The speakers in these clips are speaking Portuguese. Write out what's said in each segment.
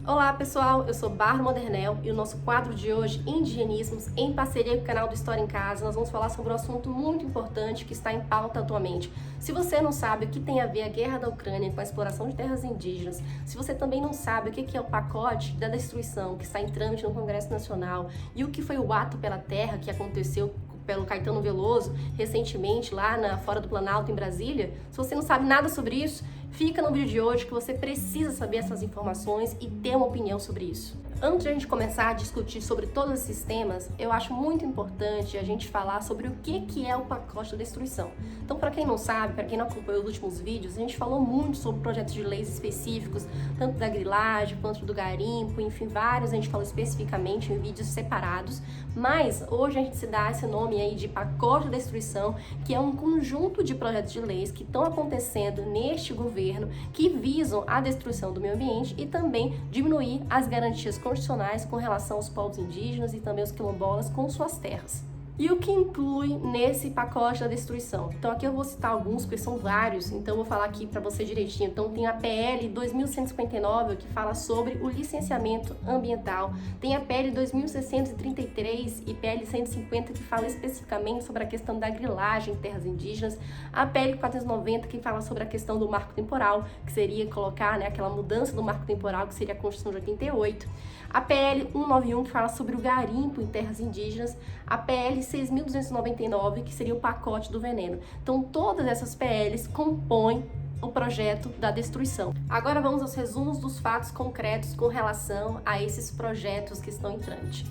Olá pessoal, eu sou Bárbara Modernel e o nosso quadro de hoje, Indigenismos, em parceria com o canal do História em Casa, nós vamos falar sobre um assunto muito importante que está em pauta atualmente. Se você não sabe o que tem a ver a guerra da Ucrânia com a exploração de terras indígenas, se você também não sabe o que é o pacote da destruição que está em trâmite no Congresso Nacional e o que foi o ato pela terra que aconteceu pelo Caetano Veloso recentemente lá Fora do Planalto em Brasília, se você não sabe nada sobre isso, fica no vídeo de hoje que você precisa saber essas informações e ter uma opinião sobre isso. Antes de a gente começar a discutir sobre todos esses temas, eu acho muito importante a gente falar sobre o que é o pacote da destruição. Então, para quem não sabe, para quem não acompanhou os últimos vídeos, a gente falou muito sobre projetos de leis específicos, tanto da grilagem quanto do garimpo, enfim, vários a gente falou especificamente em vídeos separados, mas hoje a gente se dá esse nome aí de pacote da destruição, que é um conjunto de projetos de leis que estão acontecendo neste governo, que visam a destruição do meio ambiente e também diminuir as garantias constitucionais com relação aos povos indígenas e também os quilombolas com suas terras. E o que inclui nesse pacote da destruição? Então aqui eu vou citar alguns, porque são vários, então eu vou falar aqui para você direitinho. Então tem a PL 2159, que fala sobre o licenciamento ambiental, tem a PL 2633 e PL 150, que fala especificamente sobre a questão da grilagem em terras indígenas, a PL 490, que fala sobre a questão do marco temporal, que seria colocar aquela mudança do marco temporal, que seria a Constituição de 88, a PL 191, que fala sobre o garimpo em terras indígenas, a PL 6.299, que seria o pacote do veneno. Então, todas essas PLs compõem o projeto da destruição. Agora vamos aos resumos dos fatos concretos com relação a esses projetos que estão em trâmite.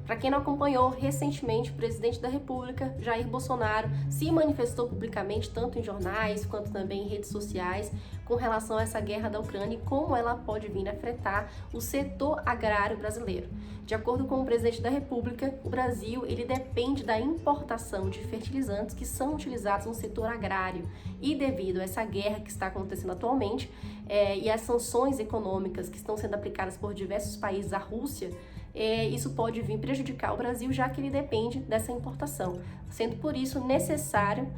Para quem não acompanhou, recentemente o presidente da República, Jair Bolsonaro, se manifestou publicamente, tanto em jornais quanto também em redes sociais, com relação a essa guerra da Ucrânia e como ela pode vir a afetar o setor agrário brasileiro. De acordo com o presidente da República, o Brasil ele depende da importação de fertilizantes que são utilizados no setor agrário. E devido a essa guerra que está acontecendo atualmente e as sanções econômicas que estão sendo aplicadas por diversos países à Rússia, isso pode vir prejudicar o Brasil, já que ele depende dessa importação, sendo por isso necessário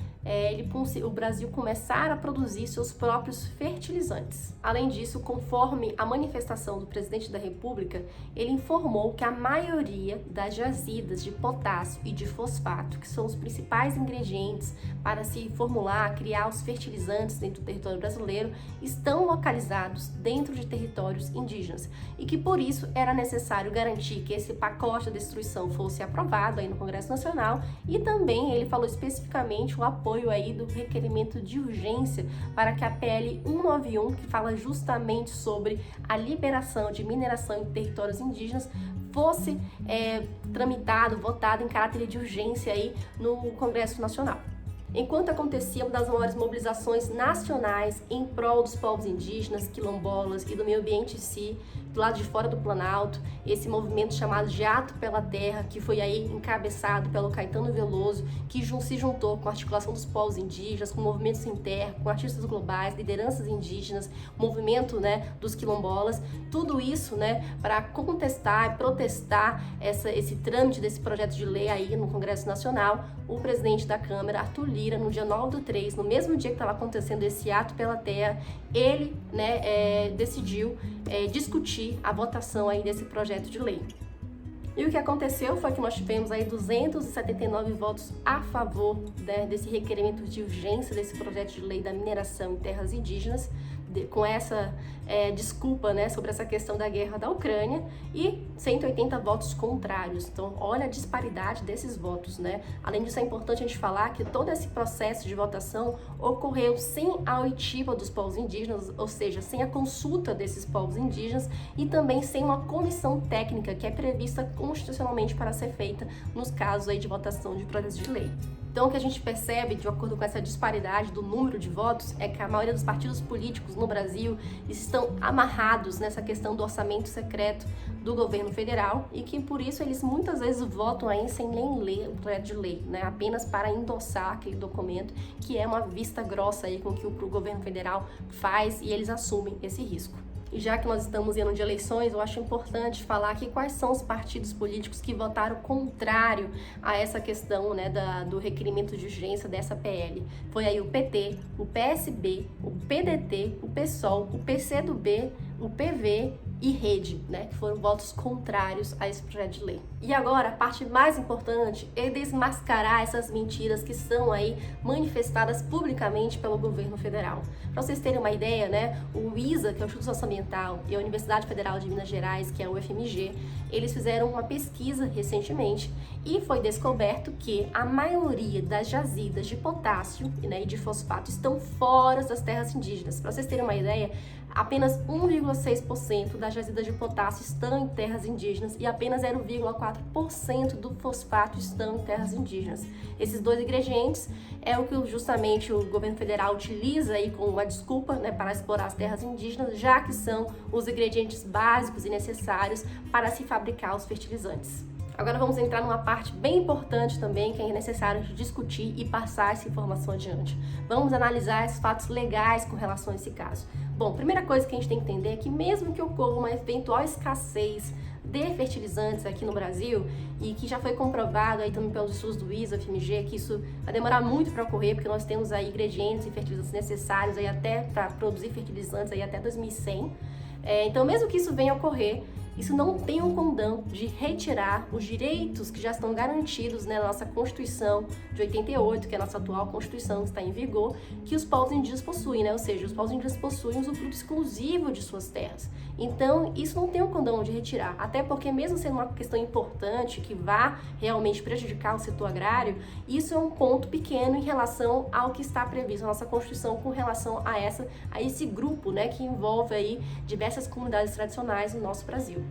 o Brasil começar a produzir seus próprios fertilizantes. Além disso, conforme a manifestação do presidente da República, ele informou que a maioria das jazidas de potássio e de fosfato, que são os principais ingredientes para se formular, criar os fertilizantes dentro do território brasileiro, estão localizados dentro de territórios indígenas e que por isso era necessário garantir que esse pacote de destruição fosse aprovado aí no Congresso Nacional e também ele falou especificamente o apoio aí do requerimento de urgência para que a PL 191, que fala justamente sobre a liberação de mineração em territórios indígenas, fosse tramitado, votado em caráter de urgência aí no Congresso Nacional. Enquanto acontecia uma das maiores mobilizações nacionais em prol dos povos indígenas, quilombolas e do meio ambiente em si, do lado de fora do Planalto, esse movimento chamado de Ato pela Terra, que foi aí encabeçado pelo Caetano Veloso, que se juntou com a articulação dos povos indígenas, com movimentos sem terra, com artistas globais, lideranças indígenas, movimento dos quilombolas, tudo isso para contestar e protestar esse trâmite desse projeto de lei aí no Congresso Nacional. O presidente da Câmara, Arthur Lira, no dia 9/3, no mesmo dia que estava acontecendo esse ato pela terra, ele decidiu discutir a votação aí desse projeto de lei. E o que aconteceu foi que nós tivemos aí 279 votos a favor desse requerimento de urgência desse projeto de lei da mineração em terras indígenas, com essa desculpa sobre essa questão da guerra da Ucrânia, e 180 votos contrários. Então, olha a disparidade desses votos, Além disso, é importante a gente falar que todo esse processo de votação ocorreu sem a oitiva dos povos indígenas, ou seja, sem a consulta desses povos indígenas e também sem uma comissão técnica que é prevista constitucionalmente para ser feita nos casos aí de votação de projetos de lei. Então, o que a gente percebe, de acordo com essa disparidade do número de votos, é que a maioria dos partidos políticos no Brasil estão amarrados nessa questão do orçamento secreto do governo federal e que, por isso, eles muitas vezes votam aí sem nem ler o projeto de lei, apenas para endossar aquele documento, que é uma vista grossa aí com o que o governo federal faz e eles assumem esse risco. E já que nós estamos em ano de eleições, eu acho importante falar aqui quais são os partidos políticos que votaram contrário a essa questão do requerimento de urgência dessa PL. Foi aí o PT, o PSB, o PDT, o PSOL, o PCdoB, o PV e Rede, né, que foram votos contrários a esse projeto de lei. E agora, a parte mais importante é desmascarar essas mentiras que são aí manifestadas publicamente pelo governo federal. Para vocês terem uma ideia, né, o ISA, que é o Instituto Socioambiental, e a Universidade Federal de Minas Gerais, que é o UFMG, eles fizeram uma pesquisa recentemente e foi descoberto que a maioria das jazidas de potássio, né, e de fosfato estão fora das terras indígenas. Para vocês terem uma ideia, apenas 1,6% das jazidas de potássio estão em terras indígenas e apenas 0,4% do fosfato estão em terras indígenas. Esses dois ingredientes é o que justamente o governo federal utiliza aí como uma desculpa, né, para explorar as terras indígenas, já que são os ingredientes básicos e necessários para se fabricar os fertilizantes. Agora vamos entrar numa parte bem importante também, que é necessário discutir e passar essa informação adiante. Vamos analisar os fatos legais com relação a esse caso. Bom, primeira coisa que a gente tem que entender é que mesmo que ocorra uma eventual escassez de fertilizantes aqui no Brasil, e que já foi comprovado aí também pelos estudos do ISA, FMG, que isso vai demorar muito para ocorrer, porque nós temos aí ingredientes e fertilizantes necessários aí até para produzir fertilizantes aí até 2100. Então, mesmo que isso venha a ocorrer, isso não tem um condão de retirar os direitos que já estão garantidos, né, na nossa Constituição de 88, que é a nossa atual Constituição que está em vigor, que os povos indígenas possuem, né? Ou seja, os povos indígenas possuem usufruto exclusivo de suas terras. Então, isso não tem um condão de retirar, até porque mesmo sendo uma questão importante, que vá realmente prejudicar o setor agrário, isso é um ponto pequeno em relação ao que está previsto na nossa Constituição com relação a esse grupo, né, que envolve aí diversas comunidades tradicionais no nosso Brasil.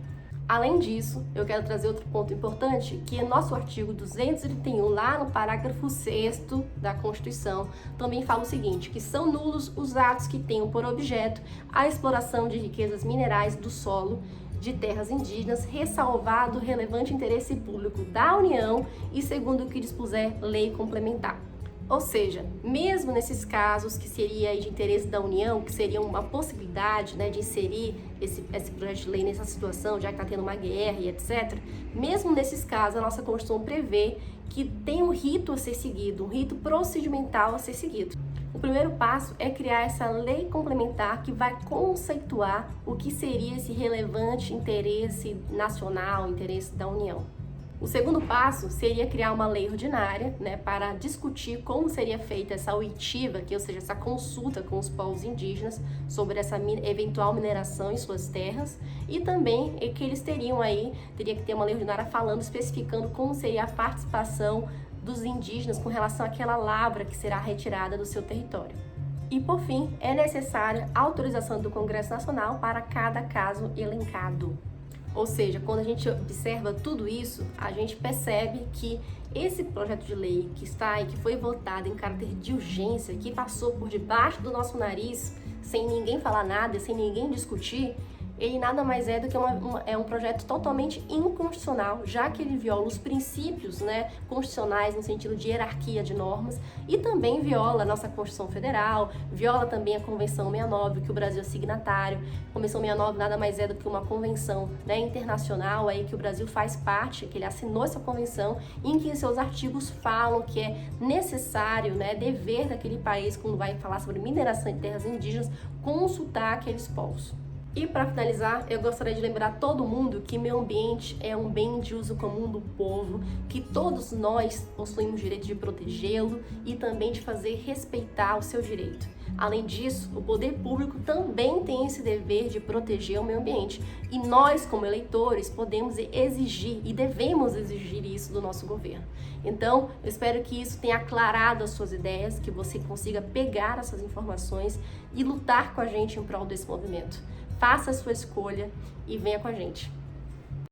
Além disso, eu quero trazer outro ponto importante, que é nosso artigo 231, lá no parágrafo 6º da Constituição, também fala o seguinte, que são nulos os atos que tenham por objeto a exploração de riquezas minerais do solo de terras indígenas, ressalvado o relevante interesse público da União e segundo o que dispuser lei complementar. Ou seja, mesmo nesses casos que seria de interesse da União, que seria uma possibilidade, né, de inserir esse projeto de lei nessa situação, já que está tendo uma guerra e etc., mesmo nesses casos, a nossa Constituição prevê que tem um rito a ser seguido, um rito procedimental a ser seguido. O primeiro passo é criar essa lei complementar que vai conceituar o que seria esse relevante interesse nacional, interesse da União. O segundo passo seria criar uma lei ordinária, né, para discutir como seria feita essa oitiva, ou seja, essa consulta com os povos indígenas sobre essa eventual mineração em suas terras, e também que eles teria que ter uma lei ordinária falando, especificando como seria a participação dos indígenas com relação àquela lavra que será retirada do seu território. E, por fim, é necessária a autorização do Congresso Nacional para cada caso elencado. Ou seja, quando a gente observa tudo isso, a gente percebe que esse projeto de lei que está aí, que foi votado em caráter de urgência, que passou por debaixo do nosso nariz, sem ninguém falar nada, sem ninguém discutir, ele nada mais é do que um projeto totalmente inconstitucional, já que ele viola os princípios, né, constitucionais no sentido de hierarquia de normas e também viola a nossa Constituição Federal, viola também a Convenção 69, que o Brasil é signatário. A Convenção 69 nada mais é do que uma convenção, né, internacional aí que o Brasil faz parte, que ele assinou essa convenção, em que seus artigos falam que é necessário, né, dever daquele país, quando vai falar sobre mineração de terras indígenas, consultar aqueles povos. E para finalizar, eu gostaria de lembrar a todo mundo que meio ambiente é um bem de uso comum do povo, que todos nós possuímos o direito de protegê-lo e também de fazer respeitar o seu direito. Além disso, o poder público também tem esse dever de proteger o meio ambiente. E nós, como eleitores, podemos exigir e devemos exigir isso do nosso governo. Então, eu espero que isso tenha aclarado as suas ideias, que você consiga pegar essas informações e lutar com a gente em prol desse movimento. Faça a sua escolha e venha com a gente.